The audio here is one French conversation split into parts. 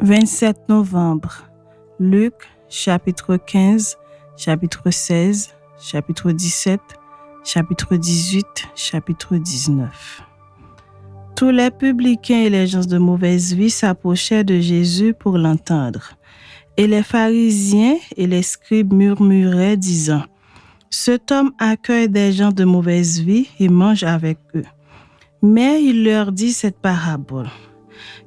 27 novembre. Luc, chapitre 15, chapitre 16, chapitre 17, chapitre 18, chapitre 19. Tous les publicains et les gens de mauvaise vie s'approchaient de Jésus pour l'entendre. Et les pharisiens et les scribes murmuraient, disant, « Cet homme accueille des gens de mauvaise vie et mange avec eux. » Mais il leur dit cette parabole.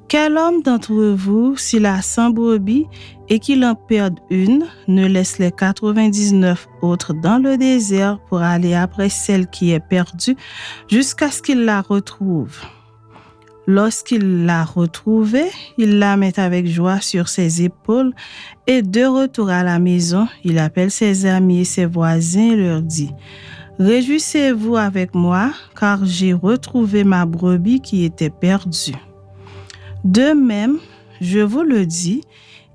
Quel homme d'entre vous, s'il a 100 brebis et qu'il en perde une, ne laisse les 99 autres dans le désert pour aller après celle qui est perdue jusqu'à ce qu'il la retrouve? Lorsqu'il l'a retrouvée, il la met avec joie sur ses épaules et de retour à la maison, il appelle ses amis et ses voisins et leur dit « Réjouissez-vous avec moi, car j'ai retrouvé ma brebis qui était perdue. » De même, je vous le dis,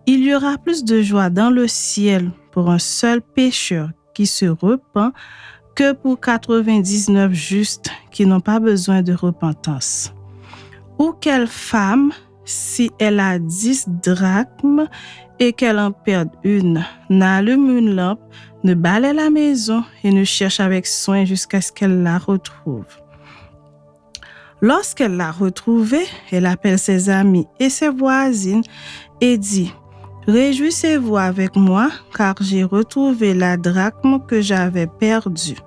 il y aura plus de joie dans le ciel pour un seul pécheur qui se repent que pour 99 justes qui n'ont pas besoin de repentance. Ou quelle femme, si elle a 10 drachmes et qu'elle en perd une, n'allume une lampe, ne balaie la maison et ne cherche avec soin jusqu'à ce qu'elle la retrouve. Lorsqu'elle l'a retrouvée, elle appelle ses amis et ses voisines et dit « Réjouissez-vous avec moi, car j'ai retrouvé la drachme que j'avais perdue. »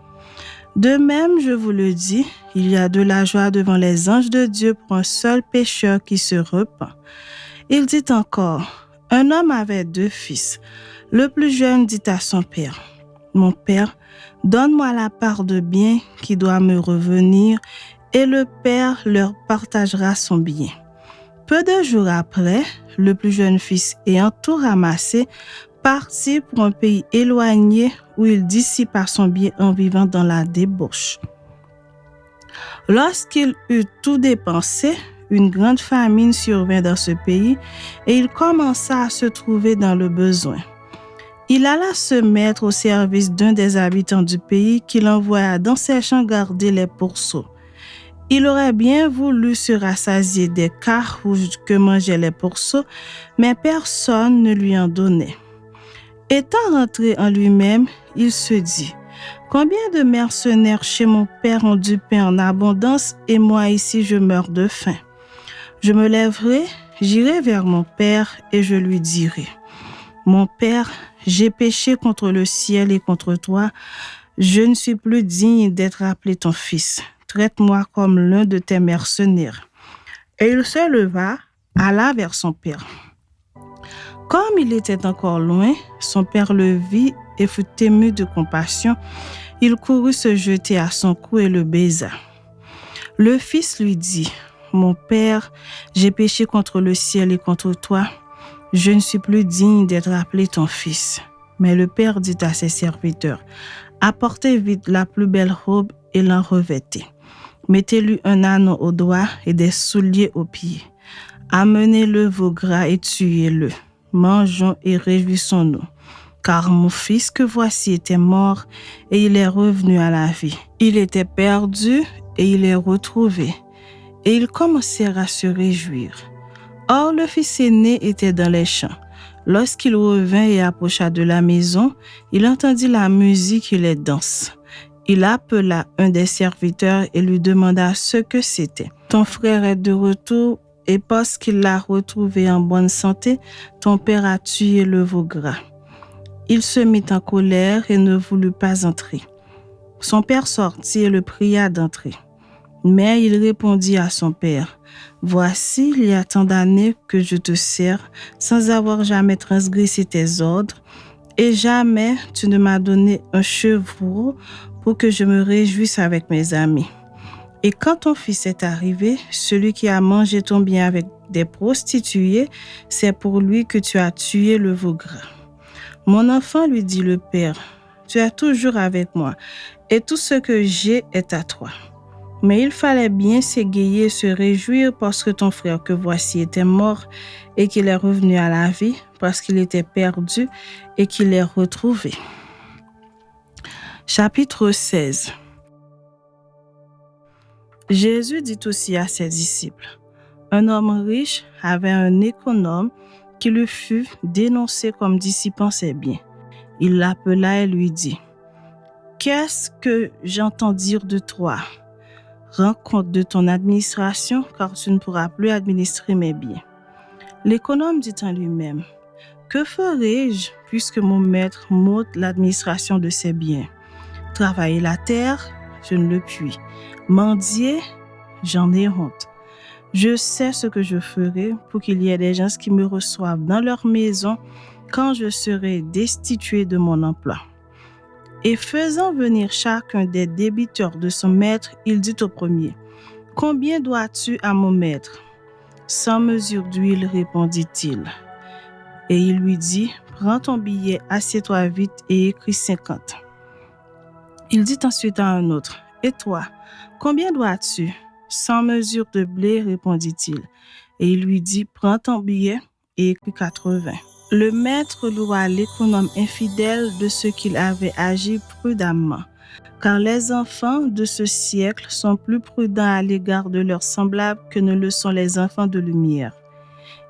De même, je vous le dis, il y a de la joie devant les anges de Dieu pour un seul pécheur qui se repent. Il dit encore, un homme avait 2 fils. Le plus jeune dit à son père, « Mon père, donne-moi la part de bien qui doit me revenir. » Et le père leur partagera son bien. Peu de jours après, le plus jeune fils ayant tout ramassé, partit pour un pays éloigné où il dissipa son bien en vivant dans la débauche. Lorsqu'il eut tout dépensé, une grande famine survint dans ce pays et il commença à se trouver dans le besoin. Il alla se mettre au service d'un des habitants du pays qu'il envoya dans ses champs garder les pourceaux. Il aurait bien voulu se rassasier des carouges que mangeaient les pourceaux, mais personne ne lui en donnait. Étant rentré en lui-même, il se dit, « Combien de mercenaires chez mon père ont du pain en abondance et moi ici je meurs de faim. Je me lèverai, j'irai vers mon père et je lui dirai, « Mon père, j'ai péché contre le ciel et contre toi, je ne suis plus digne d'être appelé ton fils. Traite-moi comme l'un de tes mercenaires. » Et il se leva, alla vers son père. Comme il était encore loin, son père le vit et fut ému de compassion. Il courut se jeter à son cou et le baisa. Le fils lui dit, « Mon père, j'ai péché contre le ciel et contre toi. Je ne suis plus digne d'être appelé ton fils. » Mais le père dit à ses serviteurs, « Apportez vite la plus belle robe et l'en revêtez. Mettez-lui un anneau au doigt et des souliers aux pieds. Amenez-le veau gras et tuez-le. Mangeons et réjouissons-nous. Car mon fils que voici était mort et il est revenu à la vie. Il était perdu et il est retrouvé. » Et ils commencèrent à se réjouir. Or, le fils aîné était dans les champs. Lorsqu'il revint et approcha de la maison, il entendit la musique et les danses. Il appela un des serviteurs et lui demanda ce que c'était. « Ton frère est de retour et parce qu'il l'a retrouvé en bonne santé, ton père a tué le veau gras. » Il se mit en colère et ne voulut pas entrer. Son père sortit et le pria d'entrer. Mais il répondit à son père, « Voici, il y a tant d'années que je te sers sans avoir jamais transgressé tes ordres, et jamais tu ne m'as donné un chevreau pour que je me réjouisse avec mes amis. Et quand ton fils est arrivé, celui qui a mangé ton bien avec des prostituées, c'est pour lui que tu as tué le veau gras. » Mon enfant, lui dit le père, « Tu es toujours avec moi, et tout ce que j'ai est à toi. Mais il fallait bien s'égayer et se réjouir parce que ton frère que voici était mort et qu'il est revenu à la vie, parce qu'il était perdu et qu'il est retrouvé. » Chapitre 16. Jésus dit aussi à ses disciples, Un homme riche avait un économe qui le fut dénoncé comme dissipant ses biens. Il l'appela et lui dit: « Qu'est-ce que j'entends dire de toi? Rends compte de ton administration, car tu ne pourras plus administrer mes biens. » L'économe dit en lui-même: « Que ferai-je puisque mon maître m'ôte l'administration de ses biens? Travailler la terre, je ne le puis. Mendier, j'en ai honte. Je sais ce que je ferai pour qu'il y ait des gens qui me reçoivent dans leur maison quand je serai destitué de mon emploi. » Et faisant venir chacun des débiteurs de son maître, il dit au premier: « Combien dois-tu à mon maître? » « 100 mesures d'huile, répondit-il. Et il lui dit: « Prends ton billet, assieds-toi vite et écris 50. » Il dit ensuite à un autre: « Et toi, combien dois-tu? » « 100 mesures de blé, répondit-il. Et il lui dit: « Prends ton billet et écris 80. » Le maître loua l'économe infidèle de ce qu'il avait agi prudemment, car les enfants de ce siècle sont plus prudents à l'égard de leurs semblables que ne le sont les enfants de lumière.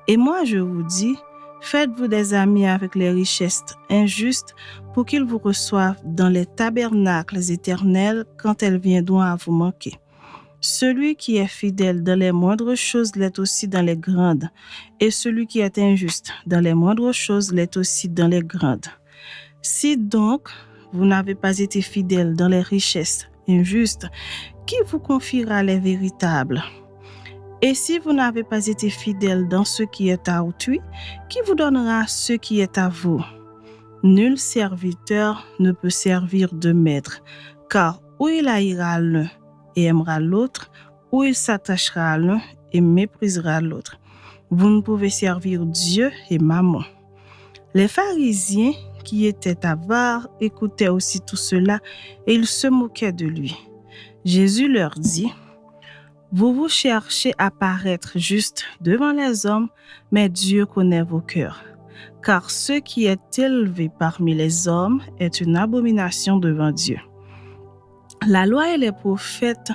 Et moi, je vous dis, faites-vous des amis avec les richesses injustes pour qu'ils vous reçoivent dans les tabernacles éternels quand elles viendront à vous manquer. Celui qui est fidèle dans les moindres choses l'est aussi dans les grandes, et celui qui est injuste dans les moindres choses l'est aussi dans les grandes. Si donc vous n'avez pas été fidèle dans les richesses injustes, qui vous confiera les véritables? Et si vous n'avez pas été fidèle dans ce qui est à autrui, qui vous donnera ce qui est à vous? Nul serviteur ne peut servir deux maîtres, car ou il haïra l'un et aimera l'autre, ou il s'attachera à l'un et méprisera l'autre. Vous ne pouvez servir Dieu et Mammon. Les pharisiens, qui étaient avares, écoutaient aussi tout cela et ils se moquaient de lui. Jésus leur dit: « Vous cherchez à paraître juste devant les hommes, mais Dieu connaît vos cœurs. Car ce qui est élevé parmi les hommes est une abomination devant Dieu. » La loi et les prophètes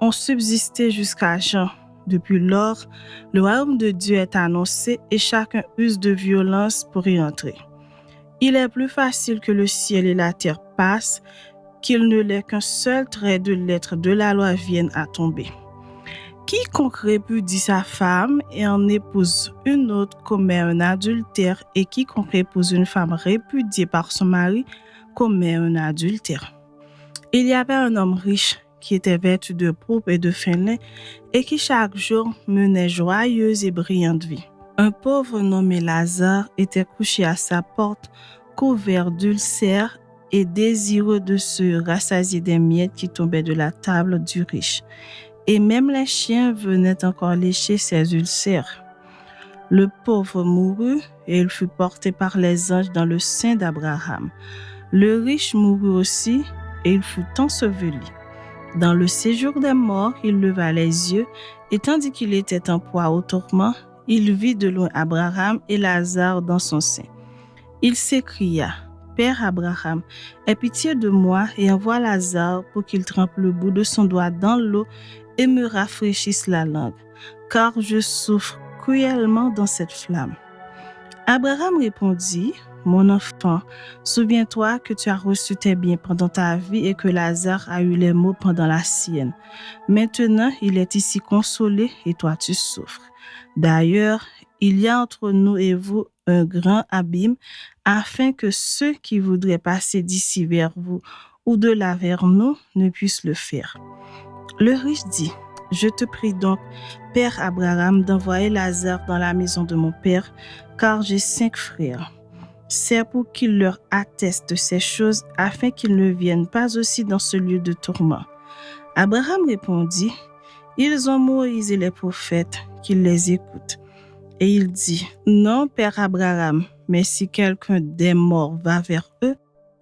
ont subsisté jusqu'à Jean. Depuis lors, le royaume de Dieu est annoncé et chacun use de violence pour y entrer. Il est plus facile que le ciel et la terre passent qu'il ne l'est qu'un seul trait de lettre de la loi vienne à tomber. Quiconque répudie sa femme et en épouse une autre commet un adultère, et quiconque épouse une femme répudiée par son mari commet un adultère. Il y avait un homme riche qui était vêtu de pourpre et de fin lin et qui chaque jour menait joyeuse et brillante vie. Un pauvre nommé Lazare était couché à sa porte, couvert d'ulcères et désireux de se rassasier des miettes qui tombaient de la table du riche. Et même les chiens venaient encore lécher ses ulcères. Le pauvre mourut et il fut porté par les anges dans le sein d'Abraham. Le riche mourut aussi et il fut enseveli. Dans le séjour des morts, il leva les yeux et tandis qu'il était en proie au tourment, il vit de loin Abraham et Lazare dans son sein. Il s'écria: « Père Abraham, aie pitié de moi et envoie Lazare pour qu'il trempe le bout de son doigt dans l'eau et me rafraîchisse la langue, car je souffre cruellement dans cette flamme. » Abraham répondit: « Mon enfant, souviens-toi que tu as reçu tes biens pendant ta vie et que Lazare a eu les maux pendant la sienne. Maintenant, il est ici consolé et toi tu souffres. D'ailleurs, il y a entre nous et vous un grand abîme, afin que ceux qui voudraient passer d'ici vers vous ou de là vers nous ne puissent le faire. » Le riche dit: « Je te prie donc, Père Abraham, d'envoyer Lazare dans la maison de mon père, car j'ai 5 frères. C'est pour qu'il leur atteste ces choses, afin qu'ils ne viennent pas aussi dans ce lieu de tourment. » Abraham répondit: « Ils ont Moïse et les prophètes, qu'ils les écoutent. » Et il dit: « Non, Père Abraham, mais si quelqu'un des morts va vers eux,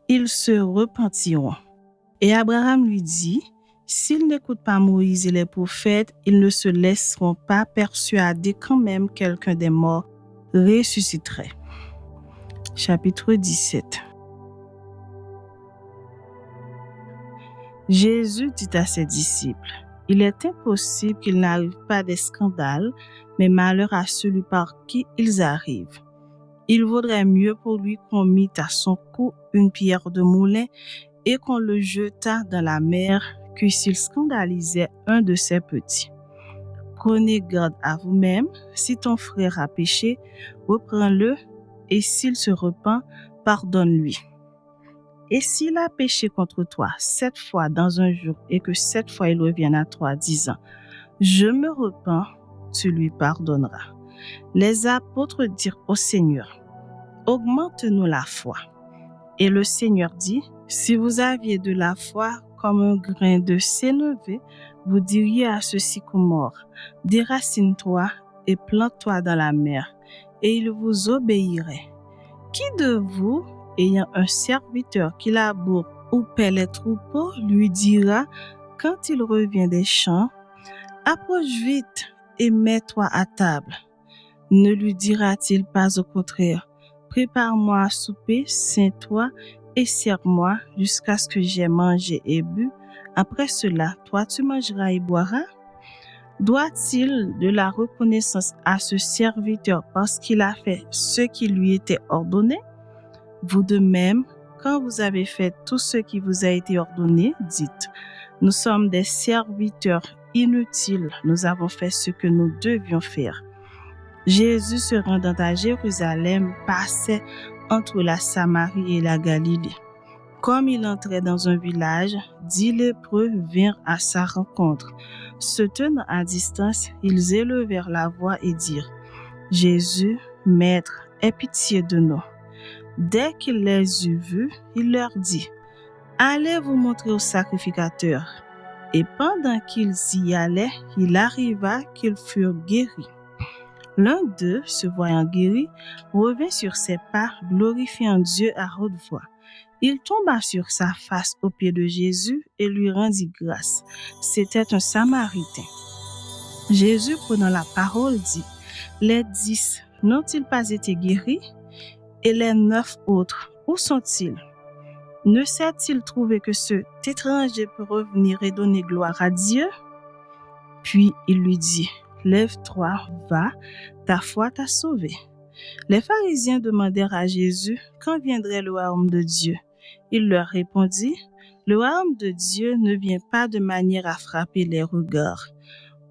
ils se repentiront. » Et Abraham lui dit: « S'ils n'écoutent pas Moïse et les prophètes, ils ne se laisseront pas persuader quand même quelqu'un des morts ressusciterait. » Chapitre 17. Jésus dit à ses disciples: Il est impossible qu'il n'arrive pas des scandales, mais malheur à celui par qui ils arrivent. Il vaudrait mieux pour lui qu'on mît à son cou une pierre de moulin et qu'on le jetât dans la mer que s'il scandalisait un de ses petits. Prenez garde à vous-même, si ton frère a péché, reprends-le, et s'il se repent, pardonne-lui. Et s'il a péché contre toi 7 fois dans un jour et que 7 fois il revienne à toi disant « Je me repens », tu lui pardonneras. Les apôtres dirent au Seigneur « Augmente-nous la foi ». Et le Seigneur dit « Si vous aviez de la foi comme un grain de sénévé, vous diriez à ce sycomore « Déracine-toi et plante-toi dans la mer » et il vous obéirait. Qui de vous, ayant un serviteur qui laboure ou paie les troupeaux, lui dira, quand il revient des champs, « Approche vite et mets-toi à table ». Ne lui dira-t-il pas au contraire, « Prépare-moi à souper, ceins-toi et sers-moi jusqu'à ce que j'aie mangé et bu. Après cela, toi tu mangeras et boiras ». Doit-il de la reconnaissance à ce serviteur parce qu'il a fait ce qui lui était ordonné? Vous de même, quand vous avez fait tout ce qui vous a été ordonné, dites, nous sommes des serviteurs inutiles, nous avons fait ce que nous devions faire. Jésus se rendant à Jérusalem passait entre la Samarie et la Galilée. Comme il entrait dans un village, 10 lépreux vinrent à sa rencontre. Se tenant à distance, ils élevèrent la voix et dirent, « Jésus, Maître, aie pitié de nous. » Dès qu'il les eut vus, il leur dit, « Allez vous montrer au sacrificateur. » Et pendant qu'ils y allaient, il arriva qu'ils furent guéris. L'un d'eux, se voyant guéri, revint sur ses pas, glorifiant Dieu à haute voix. Il tomba sur sa face aux pieds de Jésus et lui rendit grâce. C'était un Samaritain. Jésus, prenant la parole, dit, « Les 10 n'ont-ils pas été guéris? Et les 9 autres, où sont-ils? Ne s'est-il trouvé que cet étranger peut revenir et donner gloire à Dieu? » Puis il lui dit, « Lève-toi, va, ta foi t'a sauvé. » Les pharisiens demandèrent à Jésus quand viendrait le royaume de Dieu. Il leur répondit, « Le royaume de Dieu ne vient pas de manière à frapper les regards.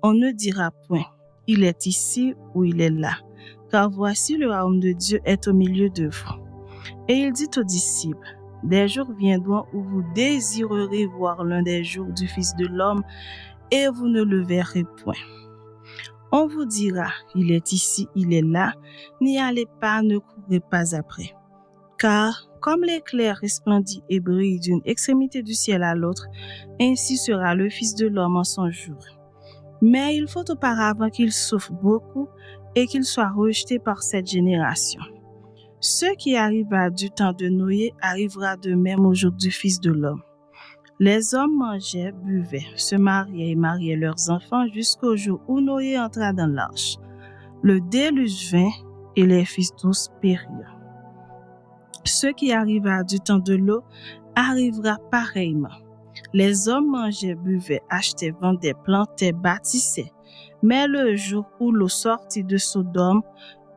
On ne dira point, il est ici ou il est là, car voici le royaume de Dieu est au milieu de vous. » Et il dit aux disciples, « Des jours viendront où vous désirerez voir l'un des jours du Fils de l'homme, et vous ne le verrez point. On vous dira, il est ici, il est là, n'y allez pas, ne courez pas après. Car comme l'éclair resplendit et brille d'une extrémité du ciel à l'autre, ainsi sera le Fils de l'homme en son jour. Mais il faut auparavant qu'il souffre beaucoup et qu'il soit rejeté par cette génération. Ce qui arriva du temps de Noé arrivera de même au jour du Fils de l'homme. Les hommes mangeaient, buvaient, se mariaient et mariaient leurs enfants jusqu'au jour où Noé entra dans l'arche. Le déluge vint et les fils tous périrent. Ce qui arriva du temps de l'eau arrivera pareillement. Les hommes mangeaient, buvaient, achetaient, vendaient, plantaient, bâtissaient. Mais le jour où l'eau sortit de Sodome,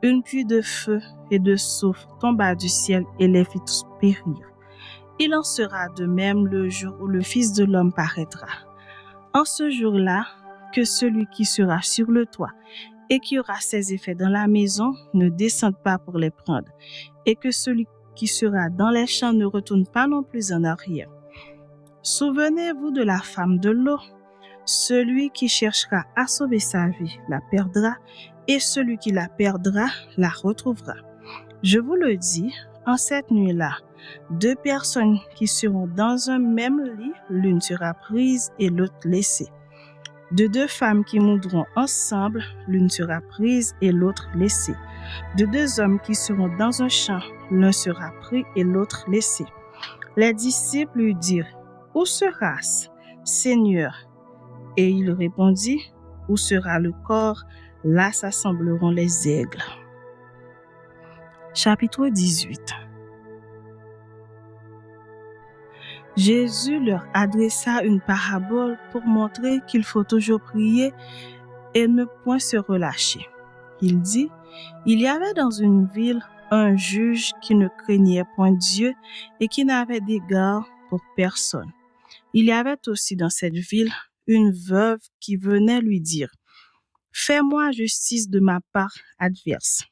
une pluie de feu et de soufre tomba du ciel et les fit tous périr. Il en sera de même le jour où le Fils de l'homme paraîtra. En ce jour-là, que celui qui sera sur le toit et qui aura ses effets dans la maison ne descende pas pour les prendre, et que celui qui sera dans les champs ne retourne pas non plus en arrière. Souvenez-vous de la femme de l'eau. Celui qui cherchera à sauver sa vie la perdra, et celui qui la perdra la retrouvera. Je vous le dis, en cette nuit-là, 2 personnes qui seront dans un même lit, l'une sera prise et l'autre laissée. De 2 femmes qui mourront ensemble, l'une sera prise et l'autre laissée. De 2 hommes qui seront dans un champ, l'un sera pris et l'autre laissé. Les disciples lui dirent, « Où sera-ce, Seigneur ?» Et il répondit, « Où sera le corps, là s'assembleront les aigles. » Chapitre 18. Jésus leur adressa une parabole pour montrer qu'il faut toujours prier et ne point se relâcher. Il dit, il y avait dans une ville un juge qui ne craignait point Dieu et qui n'avait d'égard pour personne. Il y avait aussi dans cette ville une veuve qui venait lui dire, fais-moi justice de ma part adverse.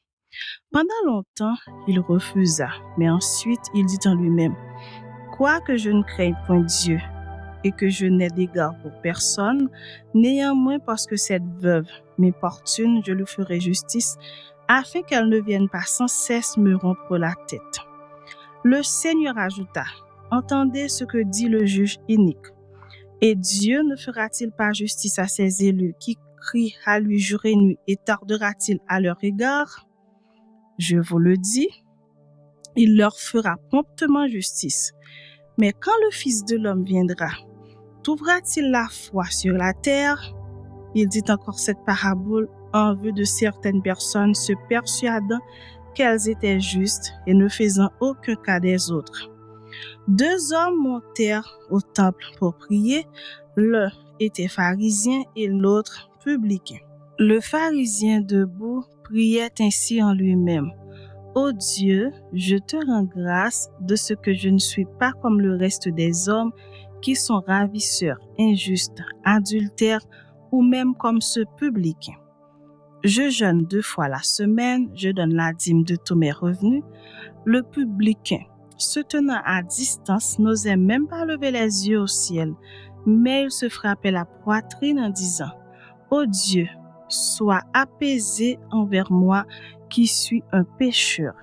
Pendant longtemps, il refusa, mais ensuite il dit en lui-même, quoique je ne craigne point Dieu et que je n'ai d'égard pour personne, néanmoins parce que cette veuve m'importune, je lui ferai justice, afin qu'elle ne vienne pas sans cesse me rompre la tête. Le Seigneur ajouta, entendez ce que dit le juge inique. Et Dieu ne fera-t-il pas justice à ses élus qui crient à lui jour et nuit et tardera-t-il à leur égard? Je vous le dis, il leur fera promptement justice. Mais quand le Fils de l'homme viendra, trouvera-t-il la foi sur la terre? Il dit encore cette parabole en vue de certaines personnes se persuadant qu'elles étaient justes et ne faisant aucun cas des autres. 2 hommes montèrent au temple pour prier. L'un était pharisien et l'autre publicain. Le pharisien debout priait ainsi en lui-même. Ô Dieu, je te rends grâce de ce que je ne suis pas comme le reste des hommes qui sont ravisseurs, injustes, adultères ou même comme ce publicain. Je jeûne 2 fois la semaine, je donne la dîme de tous mes revenus. Le publicain, se tenant à distance, n'osait même pas lever les yeux au ciel, mais il se frappait la poitrine en disant, ô Dieu, sois apaisé envers moi qui suis un pécheur.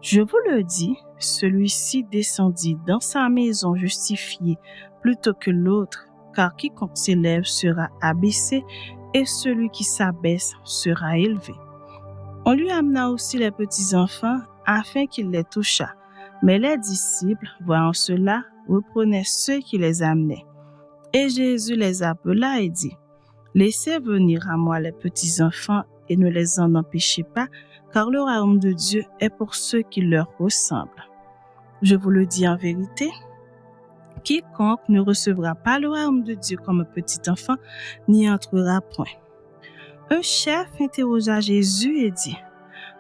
Je vous le dis, celui-ci descendit dans sa maison justifié plutôt que l'autre, car quiconque s'élève sera abaissé et celui qui s'abaisse sera élevé. On lui amena aussi les petits-enfants afin qu'il les touchât, mais les disciples, voyant cela, reprenaient ceux qui les amenaient. Et Jésus les appela et dit, laissez venir à moi les petits-enfants et ne les en empêchez pas, car le royaume de Dieu est pour ceux qui leur ressemblent. Je vous le dis en vérité, quiconque ne recevra pas le royaume de Dieu comme un petit enfant n'y entrera point. Un chef interrogea Jésus et dit,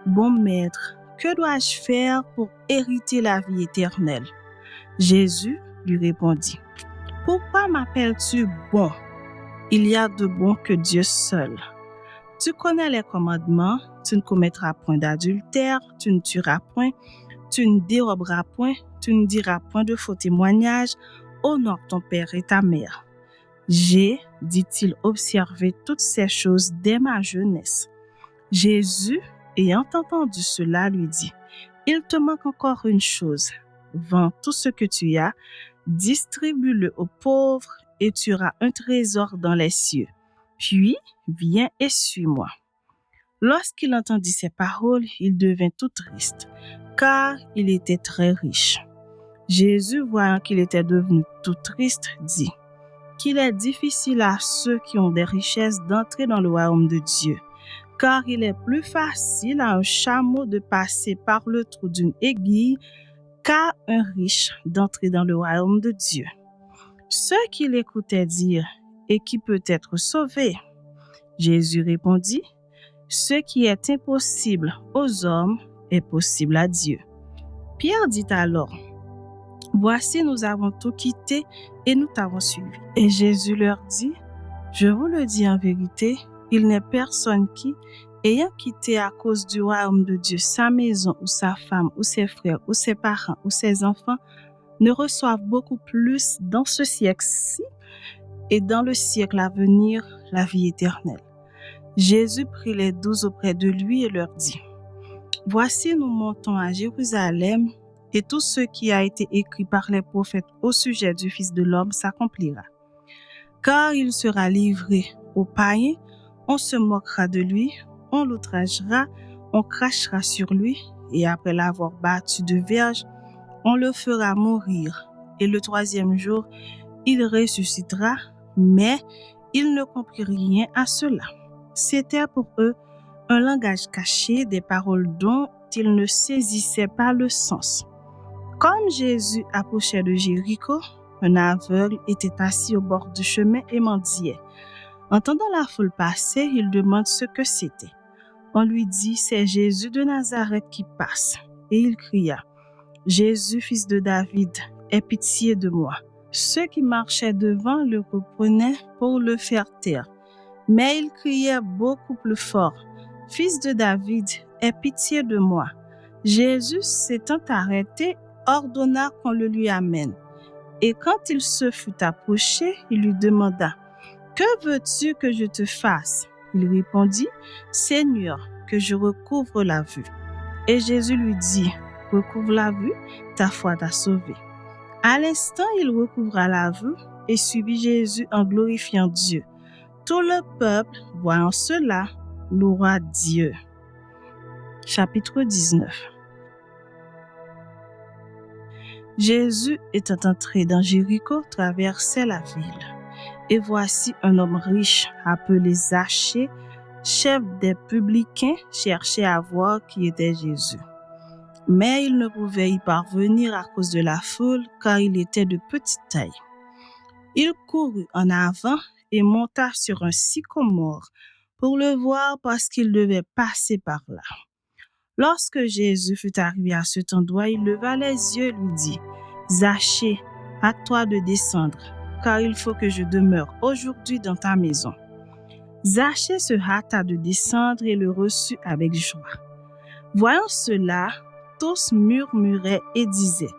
bon maître, que dois-je faire pour hériter la vie éternelle? Jésus lui répondit, pourquoi m'appelles-tu bon? Il y a de bon que Dieu seul. Tu connais les commandements, tu ne commettras point d'adultère, tu ne tueras point, tu ne déroberas point, tu ne diras point de faux témoignages, honore ton père et ta mère. J'ai, dit-il, observé toutes ces choses dès ma jeunesse. Jésus, ayant entendu cela, lui dit, il te manque encore une chose. Vends tout ce que tu as, distribue-le aux pauvres et tu auras un trésor dans les cieux. Puis, viens et suis-moi. Lorsqu'il entendit ces paroles, il devint tout triste, car il était très riche. Jésus, voyant qu'il était devenu tout triste, dit qu'il est difficile à ceux qui ont des richesses d'entrer dans le royaume de Dieu, car il est plus facile à un chameau de passer par le trou d'une aiguille qu'à un riche d'entrer dans le royaume de Dieu. Ceux qui l'écoutaient dire, et qui peut être sauvé? Jésus répondit, ce qui est impossible aux hommes est possible à Dieu. Pierre dit alors, voici nous avons tout quitté et nous t'avons suivi. Et Jésus leur dit, je vous le dis en vérité, il n'est personne qui, ayant quitté à cause du royaume de Dieu sa maison ou sa femme ou ses frères ou ses parents ou ses enfants, ne reçoivent beaucoup plus dans ce siècle-ci et dans le siècle à venir la vie éternelle. Jésus prit les 12 auprès de lui et leur dit, voici nous montons à Jérusalem et tout ce qui a été écrit par les prophètes au sujet du Fils de l'homme s'accomplira. Car il sera livré aux païens, on se moquera de lui, on l'outragera, on crachera sur lui et après l'avoir battu de verge, on le fera mourir et le 3e jour, il ressuscitera, mais ils ne comprirent rien à cela. C'était pour eux un langage caché, des paroles dont ils ne saisissaient pas le sens. Comme Jésus approchait de Jéricho, un aveugle était assis au bord du chemin et mendiait. Entendant la foule passer, il demande ce que c'était. On lui dit, c'est Jésus de Nazareth qui passe. Et il cria, Jésus, fils de David, aie pitié de moi. Ceux qui marchaient devant le reprenaient pour le faire taire. Mais il criait beaucoup plus fort, Fils de David, aie pitié de moi. Jésus, s'étant arrêté, ordonna qu'on le lui amène. Et quand il se fut approché, il lui demanda, que veux-tu que je te fasse? Il répondit, Seigneur, que je recouvre la vue. Et Jésus lui dit, recouvre la vue, ta foi t'a sauvé. À l'instant, il recouvra la vue et suivit Jésus en glorifiant Dieu. Tout le peuple, voyant cela, loua Dieu. Chapitre 19. Jésus étant entré dans Jéricho, traversait la ville. Et voici un homme riche, appelé Zachée, chef des publicains, cherchait à voir qui était Jésus. Mais il ne pouvait y parvenir à cause de la foule, car il était de petite taille. Il courut en avant et monta sur un sycomore pour le voir parce qu'il devait passer par là. Lorsque Jésus fut arrivé à cet endroit, il leva les yeux et lui dit, Zachée, à toi de descendre, car il faut que je demeure aujourd'hui dans ta maison. Zachée se hâta de descendre et le reçut avec joie. Voyant cela, tous murmuraient et disaient,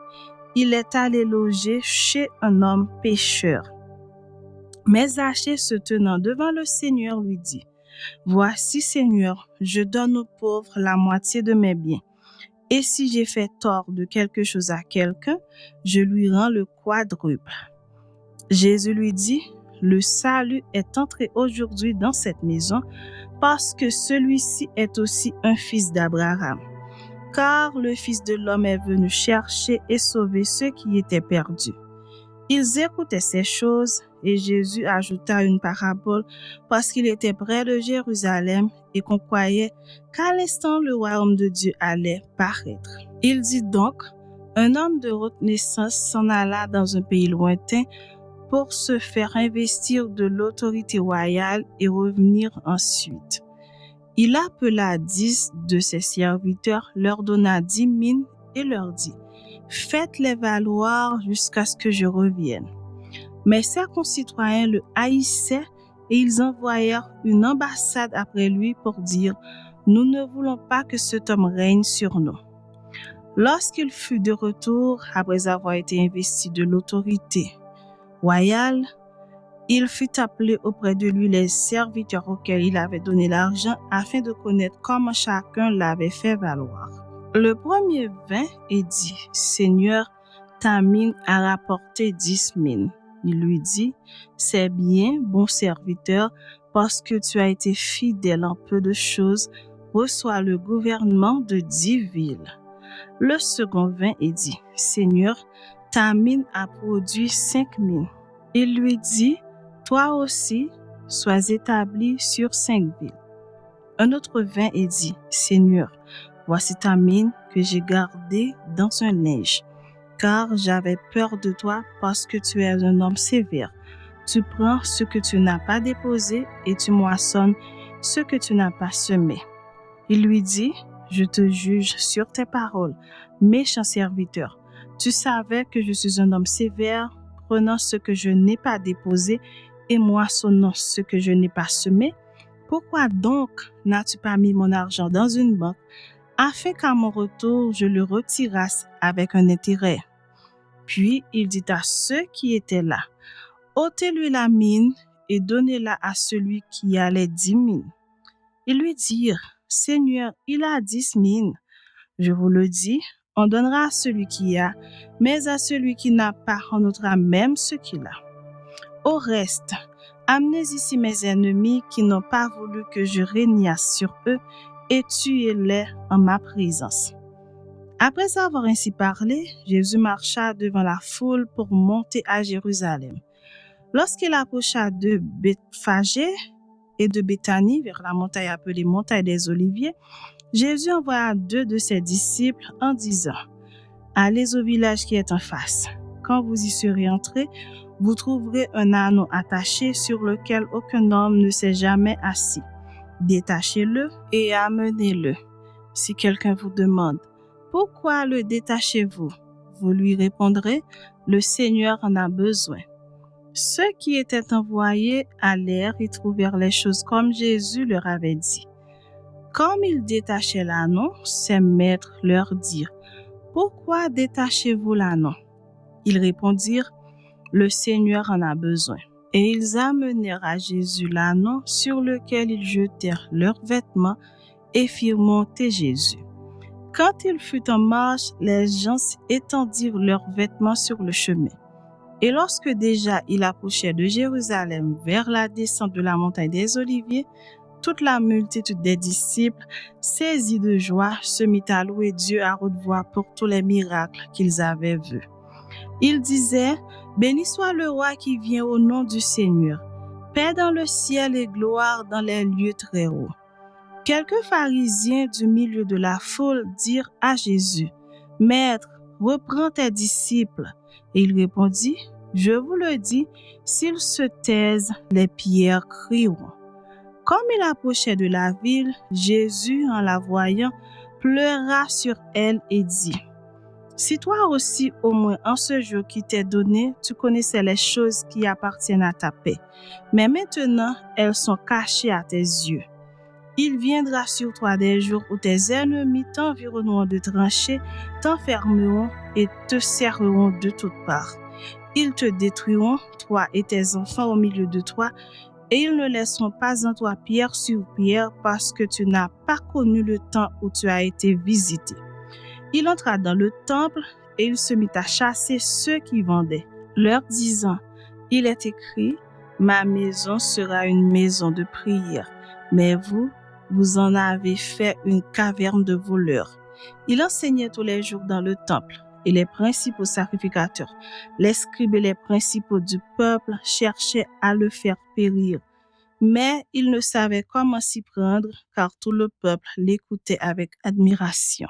il est allé loger chez un homme pécheur. Mais Zachée, se tenant devant le Seigneur, lui dit, voici, Seigneur, je donne aux pauvres la moitié de mes biens. Et si j'ai fait tort de quelque chose à quelqu'un, je lui rends le quadruple. Jésus lui dit, le salut est entré aujourd'hui dans cette maison parce que celui-ci est aussi un fils d'Abraham. Car le Fils de l'homme est venu chercher et sauver ceux qui étaient perdus. Ils écoutaient ces choses et Jésus ajouta une parabole parce qu'il était près de Jérusalem et qu'on croyait qu'à l'instant le royaume de Dieu allait paraître. Il dit donc, un homme de haute naissance s'en alla dans un pays lointain pour se faire investir de l'autorité royale et revenir ensuite. Il appela 10 de ses serviteurs, leur donna 10 000 et leur dit, faites-les valoir jusqu'à ce que je revienne. Mais ses concitoyens le haïssaient et ils envoyèrent une ambassade après lui pour dire, nous ne voulons pas que cet homme règne sur nous. Lorsqu'il fut de retour, après avoir été investi de l'autorité royale, il fit appeler auprès de lui les serviteurs auxquels il avait donné l'argent afin de connaître comment chacun l'avait fait valoir. Le premier vint et dit, Seigneur, ta mine a rapporté 10 000. Il lui dit, c'est bien, bon serviteur, parce que tu as été fidèle en peu de choses, reçois le gouvernement de 10 villes. Le second vint et dit, Seigneur, ta mine a produit 5 000. Il lui dit, toi aussi, sois établi sur 5 villes. Un autre vint et dit, Seigneur, voici ta mine que j'ai gardée dans un linge, car j'avais peur de toi parce que tu es un homme sévère. Tu prends ce que tu n'as pas déposé et tu moissonnes ce que tu n'as pas semé. Il lui dit, je te juge sur tes paroles, méchant serviteur. Tu savais que je suis un homme sévère, prenant ce que je n'ai pas déposé et moissonnant ce que je n'ai pas semé. Pourquoi donc n'as-tu pas mis mon argent dans une banque, afin qu'à mon retour je le retirasse avec un intérêt? Puis il dit à ceux qui étaient là, ôtez-lui la mine et donnez-la à celui qui a les 10 000. Ils lui dirent, Seigneur, il a 10 000. Je vous le dis, on donnera à celui qui a, mais à celui qui n'a pas, on ôtera même ce qu'il a. Au reste, amenez ici mes ennemis qui n'ont pas voulu que je régnasse sur eux et tuez-les en ma présence. Après avoir ainsi parlé, Jésus marcha devant la foule pour monter à Jérusalem. Lorsqu'il approcha de Bethphagée et de Béthanie vers la montagne appelée montagne des Oliviers, Jésus envoya 2 de ses disciples en disant, Allez au village qui est en face. Quand vous y serez entrés, vous trouverez un anneau attaché sur lequel aucun homme ne s'est jamais assis. Détachez-le et amenez-le. Si quelqu'un vous demande « Pourquoi le détachez-vous » vous lui répondrez « Le Seigneur en a besoin ». Ceux qui étaient envoyés allèrent et trouvèrent les choses comme Jésus leur avait dit. Comme ils détachaient l'anneau, ses maîtres leur dirent « Pourquoi détachez-vous l'anneau » Ils répondirent « Le Seigneur en a besoin ». Et ils amenèrent à Jésus l'anneau sur lequel ils jetèrent leurs vêtements et firent monter Jésus. Quand il fut en marche, les gens étendirent leurs vêtements sur le chemin. Et lorsque déjà il approchait de Jérusalem vers la descente de la montagne des Oliviers, toute la multitude des disciples, saisis de joie, se mit à louer Dieu à haute voix pour tous les miracles qu'ils avaient vus. Ils disaient « Béni soit le roi qui vient au nom du Seigneur, paix dans le ciel et gloire dans les lieux très hauts. » Quelques pharisiens du milieu de la foule dirent à Jésus « Maître, reprends tes disciples. » Et il répondit « Je vous le dis, s'ils se taisent, les pierres crieront. » Comme il approchait de la ville, Jésus, en la voyant, pleura sur elle et dit « Si toi aussi, au moins en ce jour qui t'est donné, tu connaissais les choses qui appartiennent à ta paix, mais maintenant elles sont cachées à tes yeux. Il viendra sur toi des jours où tes ennemis t'environneront de tranchées, t'enfermeront et te serreront de toutes parts. Ils te détruiront, toi et tes enfants au milieu de toi, et ils ne laisseront pas en toi pierre sur pierre parce que tu n'as pas connu le temps où tu as été visité. » Il entra dans le temple et il se mit à chasser ceux qui vendaient, leur disant « Il est écrit, ma maison sera une maison de prière, mais vous en avez fait une caverne de voleurs. » Il enseignait tous les jours dans le temple, et les principaux sacrificateurs, les scribes et les principaux du peuple cherchaient à le faire périr. Mais il ne savait comment s'y prendre, car tout le peuple l'écoutait avec admiration.